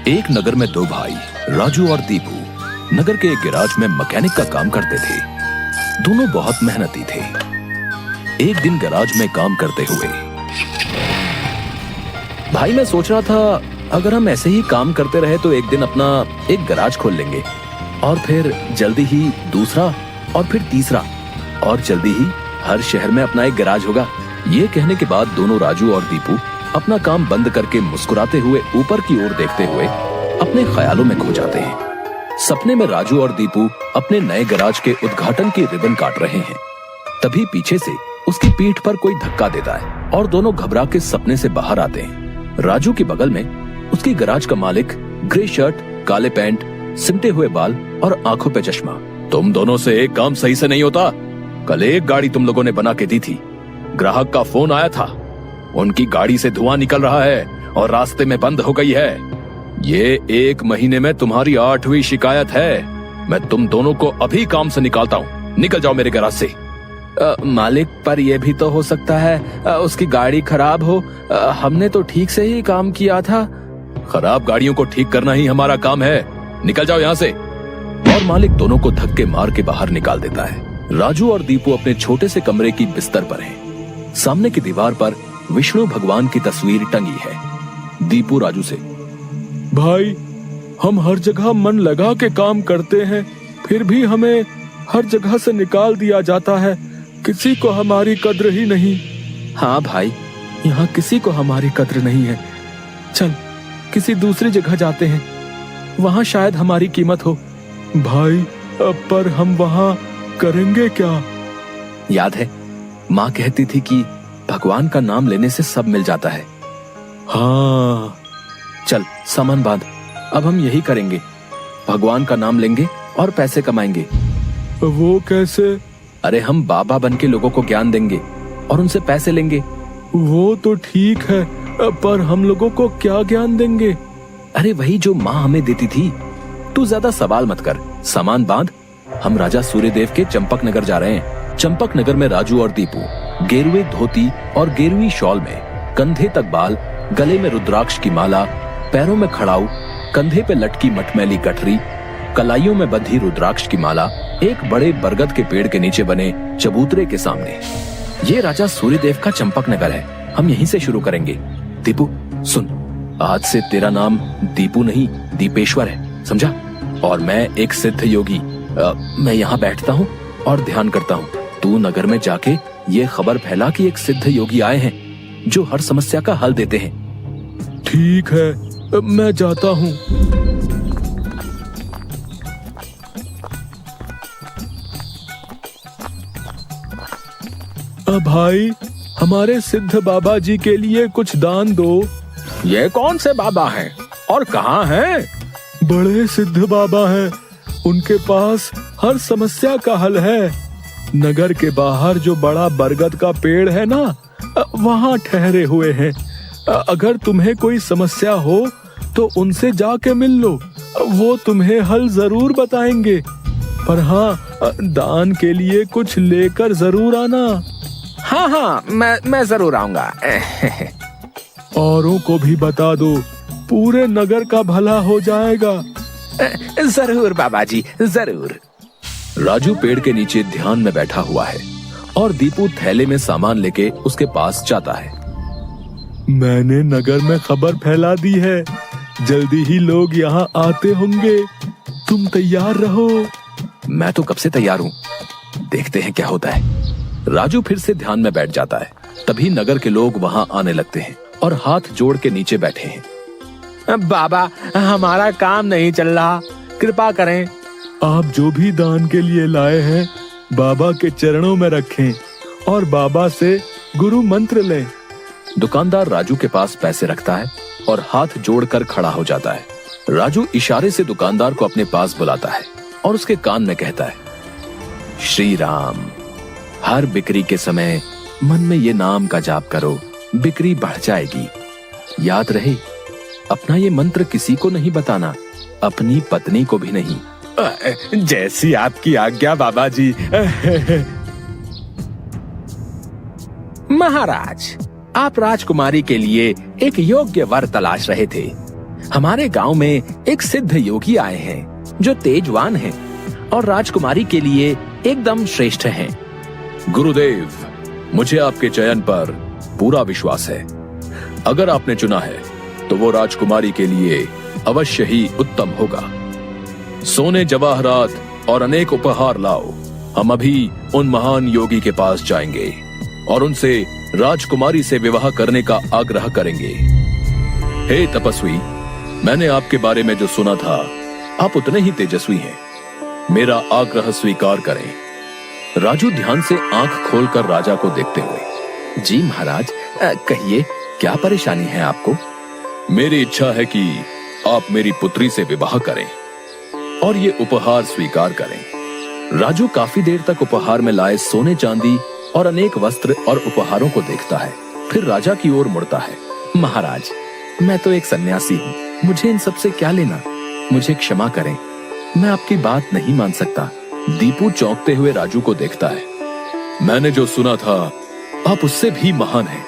एक नगर में दो भाई राजू और दीपू नगर के एक गैराज में मैकेनिक का काम करते थे। दोनों बहुत मेहनती थे। एक दिन गैराज में काम करते हुए भाई मैं सोच रहा था, अगर हम ऐसे ही काम करते रहे तो एक दिन अपना एक गैराज खोल लेंगे और फिर जल्दी ही दूसरा और फिर तीसरा और जल्दी ही हर शहर में अपना एक गैराज होगा। ये कहने के बाद दोनों राजू और दीपू अपना काम बंद करके मुस्कुराते हुए ऊपर की ओर देखते हुए अपने ख्यालों में खो जाते हैं। सपने में राजू और दीपू अपने नए गैराज के उद्घाटन की रिबन काट रहे हैं। तभी पीछे से उसकी पीठ पर कोई धक्का देता है और दोनों घबरा के सपने से बाहर आते हैं। राजू के बगल में उसकी गैराज का मालिक, ग्रे शर्ट, काले पैंट, सिमटे हुए बाल और आंखों पे चश्मा। तुम दोनों से एक काम सही से नहीं होता। कल एक गाड़ी तुम लोगों ने बना के दी थी, ग्राहक का फोन आया था, उनकी गाड़ी से धुआं निकल रहा है और रास्ते में बंद हो गई है। ये 1 महीने में तुम्हारी 8वीं शिकायत है। मैं तुम दोनों को अभी काम से निकालता हूँ। निकल जाओ मेरे गैराज से। मालिक, पर यह भी तो हो सकता है उसकी गाड़ी खराब हो। हमने तो ठीक से ही काम किया था। खराब गाड़ियों को ठीक करना ही हमारा काम है। निकल जाओ यहाँ से। और मालिक दोनों को धक्के मार के बाहर निकाल देता है। राजू और दीपू अपने छोटे से कमरे की बिस्तर पर हैं। सामने की दीवार पर विष्णु भगवान की तस्वीर टंगी है। दीपू राजू से, भाई हम हर जगह मन लगा के काम करते हैं, फिर भी हमें हर जगह से निकाल दिया जाता है। किसी को हमारी कद्र ही नहीं। हाँ भाई, यहाँ किसी को हमारी कद्र नहीं है। चल किसी दूसरी जगह जाते हैं, वहाँ शायद हमारी कीमत हो। भाई पर हम वहाँ करेंगे क्या? याद है माँ कहती थी कि भगवान का नाम लेने से सब मिल जाता है। हाँ चल सामान बांध, अब हम यही करेंगे। भगवान का नाम लेंगे और पैसे कमाएंगे। वो कैसे? अरे हम बाबा बन के लोगों को ज्ञान देंगे और उनसे पैसे लेंगे। वो तो ठीक है, पर हम लोगों को क्या ज्ञान देंगे? अरे वही जो माँ हमें देती थी। तू ज्यादा सवाल मत कर, सामान बांध। हम राजा सूर्यदेव के चंपक नगर जा रहे हैं। चंपक नगर में राजू और दीपू गेरुए धोती और गेरुई शॉल में, कंधे तक बाल, गले में रुद्राक्ष की माला, पैरों में खड़ाऊ, कंधे पे लटकी मटमैली गठरी, कलाइयों में बंधी रुद्राक्ष की माला, एक बड़े बरगद के पेड़ के नीचे बने चबूतरे के सामने। ये राजा सूर्यदेव का चंपक नगर है। हम यहीं से शुरू करेंगे। दीपू सुन, आज से तेरा नाम दीपू नहीं दीपेश्वर है, समझा? और मैं एक सिद्ध योगी। मैं यहाँ बैठता हूँ और ध्यान करता हूँ। तू नगर में जाके ये खबर फैला कि एक सिद्ध योगी आए हैं जो हर समस्या का हल देते हैं। ठीक है, मैं जाता हूँ। भाई हमारे सिद्ध बाबा जी के लिए कुछ दान दो। ये कौन से बाबा हैं और कहाँ हैं? बड़े सिद्ध बाबा हैं, उनके पास हर समस्या का हल है। नगर के बाहर जो बड़ा बरगद का पेड़ है ना, वहाँ ठहरे हुए हैं। अगर तुम्हें कोई समस्या हो तो उनसे जाके मिल लो, वो तुम्हें हल जरूर बताएंगे। पर हाँ, दान के लिए कुछ लेकर जरूर आना। हाँ, मैं जरूर आऊंगा। औरों को भी बता दो, पूरे नगर का भला हो जाएगा। जरूर बाबा जी, जरूर। राजू पेड़ के नीचे ध्यान में बैठा हुआ है और दीपू थैले में सामान लेके उसके पास जाता है। मैंने नगर में खबर फैला दी है, जल्दी ही लोग यहाँ आते होंगे। तुम तैयार रहो। मैं तो कब से तैयार हूँ, देखते हैं क्या होता है। राजू फिर से ध्यान में बैठ जाता है। तभी नगर के लोग वहाँ आने लगते हैं और हाथ जोड़ के नीचे बैठे हैं। बाबा, हमारा काम नहीं चल रहा, कृपा करें। आप जो भी दान के लिए लाए हैं बाबा के चरणों में रखें और बाबा से गुरु मंत्र लें। दुकानदार राजू के पास पैसे रखता है और हाथ जोड़कर खड़ा हो जाता है। राजू इशारे से दुकानदार को अपने पास बुलाता है और उसके कान में कहता है, श्री राम। हर बिक्री के समय मन में ये नाम का जाप करो, बिक्री बढ़ जाएगी। याद रहे, अपना ये मंत्र किसी को नहीं बताना, अपनी पत्नी को भी नहीं। जैसी आपकी आज्ञा बाबा जी। महाराज, आप राजकुमारी के लिए एक योग्य वर तलाश रहे थे। हमारे गांव में एक सिद्ध योगी आए हैं जो तेजवान हैं और राजकुमारी के लिए एकदम श्रेष्ठ हैं। गुरुदेव, मुझे आपके चयन पर पूरा विश्वास है। अगर आपने चुना है तो वो राजकुमारी के लिए अवश्य ही उत्तम होगा। सोने जवाहरात और अनेक उपहार लाओ। हम अभी उन महान योगी के पास जाएंगे और उनसे राजकुमारी से विवाह करने का आग्रह करेंगे। हे तपस्वी, मैंने आपके बारे में जो सुना था, आप उतने ही तेजस्वी हैं। मेरा आग्रह स्वीकार करें। राजू ध्यान से आंख खोलकर राजा को देखते हुए, जी महाराज, कहिए क्या परेशानी है आपको? मेरी इच्छा है कि आप मेरी पुत्री से विवाह करें और ये उपहार स्वीकार करें। राजू काफी देर तक उपहार में लाए सोने चांदी और अनेक वस्त्र और उपहारों को देखता है, फिर राजा की ओर मुड़ता है। महाराज, मैं तो एक सन्यासी हूँ, मुझे इन सब से क्या लेना? मुझे क्षमा करें, मैं आपकी बात नहीं मान सकता। दीपू चौंकते हुए राजू को देखता है। मैंने जो सुना था, आप उससे भी महान हैं।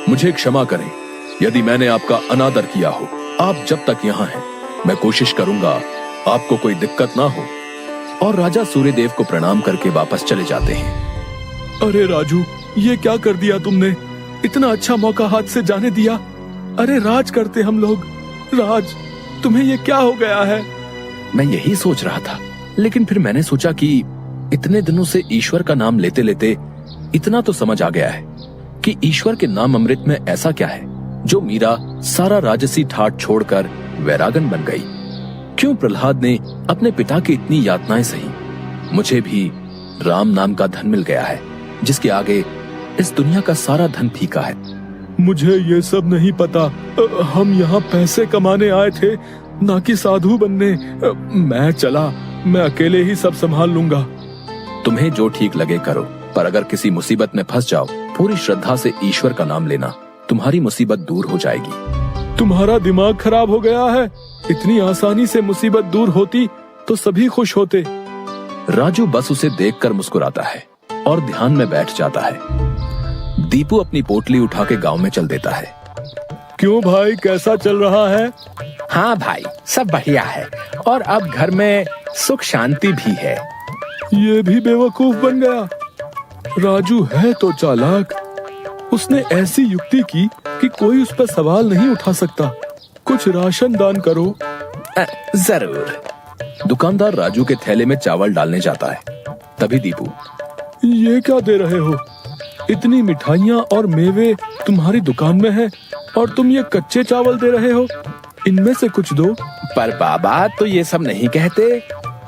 मुझे क्षमा करें यदि मैंने आपका अनादर किया हो। आप जब तक यहाँ हैं, मैं कोशिश करूंगा आपको कोई दिक्कत ना हो। और राजा सूर्यदेव को प्रणाम करके वापस चले जाते हैं। अरे राजू, ये क्या कर दिया तुमने? इतना अच्छा मौका हाथ से जाने दिया। अरे राज करते हम लोग। राज, तुम्हें ये क्या हो गया है? मैं यही सोच रहा था, लेकिन फिर मैंने सोचा कि इतने दिनों से ईश्वर का नाम लेते लेते इतना तो समझ आ गया है कि ईश्वर के नाम अमृत में ऐसा क्या है जो मीरा सारा राजसी ठाट छोड़कर वैरागन बन गई। क्यों प्रहलाद ने अपने पिता की इतनी यातनाएं सही? मुझे भी राम नाम का धन मिल गया है जिसके आगे इस दुनिया का सारा धन फीका है। मुझे ये सब नहीं पता। हम यहाँ पैसे कमाने आए थे, ना कि साधु बनने। मैं चला, मैं अकेले ही सब संभाल लूंगा। तुम्हें जो ठीक लगे करो, पर अगर किसी मुसीबत में फंस जाओ, पूरी श्रद्धा से ईश्वर का नाम लेना, तुम्हारी मुसीबत दूर हो जाएगी। तुम्हारा दिमाग खराब हो गया है? इतनी आसानी से मुसीबत दूर होती तो सभी खुश होते। राजू बस उसे देखकर मुस्कुराता है और ध्यान में बैठ जाता है। दीपू अपनी पोटली उठा के गांव में चल देता है। क्यों भाई, कैसा चल रहा है? हाँ भाई, सब बढ़िया है और अब घर में सुख शांति भी है। ये भी बेवकूफ बन गया। राजू है तो चालाक। उसने ऐसी युक्ति की कि कोई उस पर सवाल नहीं उठा सकता। कुछ राशन दान करो। जरूर। दुकानदार राजू के थैले में चावल डालने जाता है। तभी दीपू, ये क्या दे रहे हो? इतनी मिठाइयाँ और मेवे तुम्हारी दुकान में है और तुम ये कच्चे चावल दे रहे हो? इनमें से कुछ दो। पर बाबा तो ये सब नहीं कहते।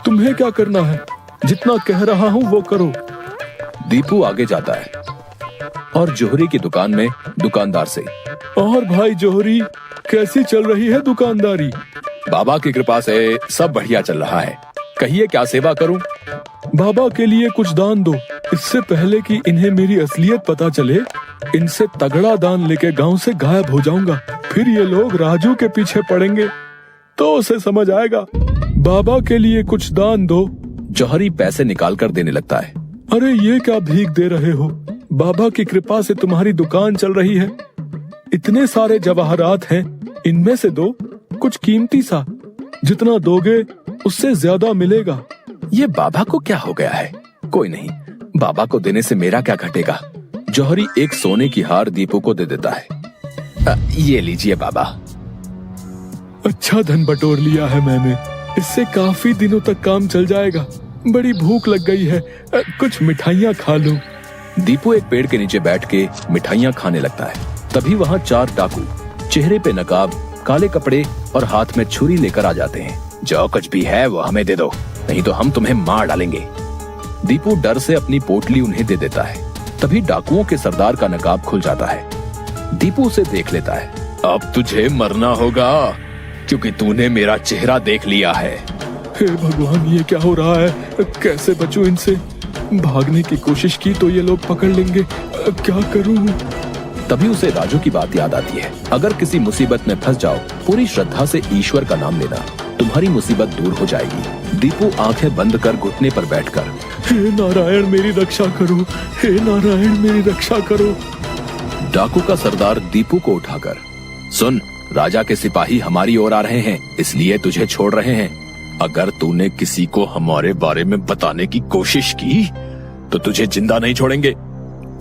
तुम्हें क्या करना है? जितना कह रहा हूँ वो करो। दीपू आगे जाता है और जोहरी की दुकान में दुकानदार से, और भाई जोहरी, कैसी चल रही है दुकानदारी? बाबा की कृपा से सब बढ़िया चल रहा है। कहिए क्या सेवा करूं? बाबा के लिए कुछ दान दो। इससे पहले कि इन्हें मेरी असलियत पता चले, इनसे तगड़ा दान लेके गांव से गायब हो जाऊंगा। फिर ये लोग राजू के पीछे पड़ेंगे तो उसे समझ आएगा। बाबा के लिए कुछ दान दो। जौहरी पैसे निकाल कर देने लगता है। अरे ये क्या भीख दे रहे हो? बाबा की कृपा से तुम्हारी दुकान चल रही है। इतने सारे जवाहरात हैं, इनमें से दो, कुछ कीमती सा। जितना दोगे उससे ज्यादा मिलेगा। ये बाबा को क्या हो गया है? कोई नहीं, बाबा को देने से मेरा क्या घटेगा। जौहरी एक सोने की हार दीपू को दे देता है। ये लीजिए बाबा। अच्छा धन बटोर लिया है मैंने। इससे काफी दिनों तक काम चल जाएगा। बड़ी भूख लग गई है, कुछ मिठाइयाँ खा लूं। दीपू एक पेड़ के नीचे बैठ के मिठाइयाँ खाने लगता है। तभी वहाँ 4 डाकू, चेहरे पे नकाब, काले कपड़े और हाथ में छुरी लेकर आ जाते हैं। जो कुछ भी है वो हमें दे दो, नहीं तो हम तुम्हें मार डालेंगे। दीपू डर से अपनी पोटली उन्हें दे देता है। तभी डाकुओं के सरदार का नकाब खुल जाता है। दीपू उसे देख लेता है। अब तुझे मरना होगा क्योंकि तूने मेरा चेहरा देख लिया है। हे भगवान, ये क्या हो रहा है? कैसे बचूं इनसे? भागने की कोशिश की तो ये लोग पकड़ लेंगे। क्या करूं? तभी उसे राजू की बात याद आती है। अगर किसी मुसीबत में फंस जाओ, पूरी श्रद्धा से ईश्वर का नाम लेना, तुम्हारी मुसीबत दूर हो जाएगी। दीपू आंखें बंद कर घुटने पर बैठकर, हे नारायण मेरी रक्षा करो, हे नारायण मेरी रक्षा करो। डाकू का सरदार दीपू को उठाकर, सुन, राजा के सिपाही हमारी ओर आ रहे हैं, इसलिए तुझे छोड़ रहे हैं। अगर तूने किसी को हमारे बारे में बताने की कोशिश की तो तुझे जिंदा नहीं छोड़ेंगे।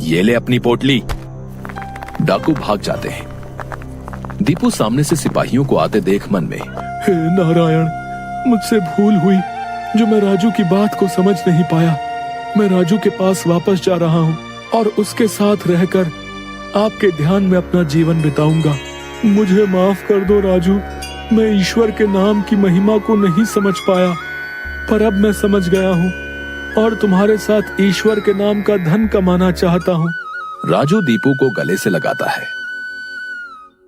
ये ले अपनी पोटली। डाकू भाग जाते हैं। दीपू सामने से सिपाहियों को आते देख मन में, हे नारायण, मुझसे भूल हुई जो मैं राजू की बात को समझ नहीं पाया। मैं राजू के पास वापस जा रहा हूँ और उसके साथ रहकर आपके ध्यान में अपना जीवन बिताऊंगा। मुझे माफ कर दो राजू, मैं ईश्वर के नाम की महिमा को नहीं समझ पाया, पर अब मैं समझ गया हूँ और तुम्हारे साथ ईश्वर के नाम का धन कमाना चाहता हूँ। राजू दीपू को गले से लगाता है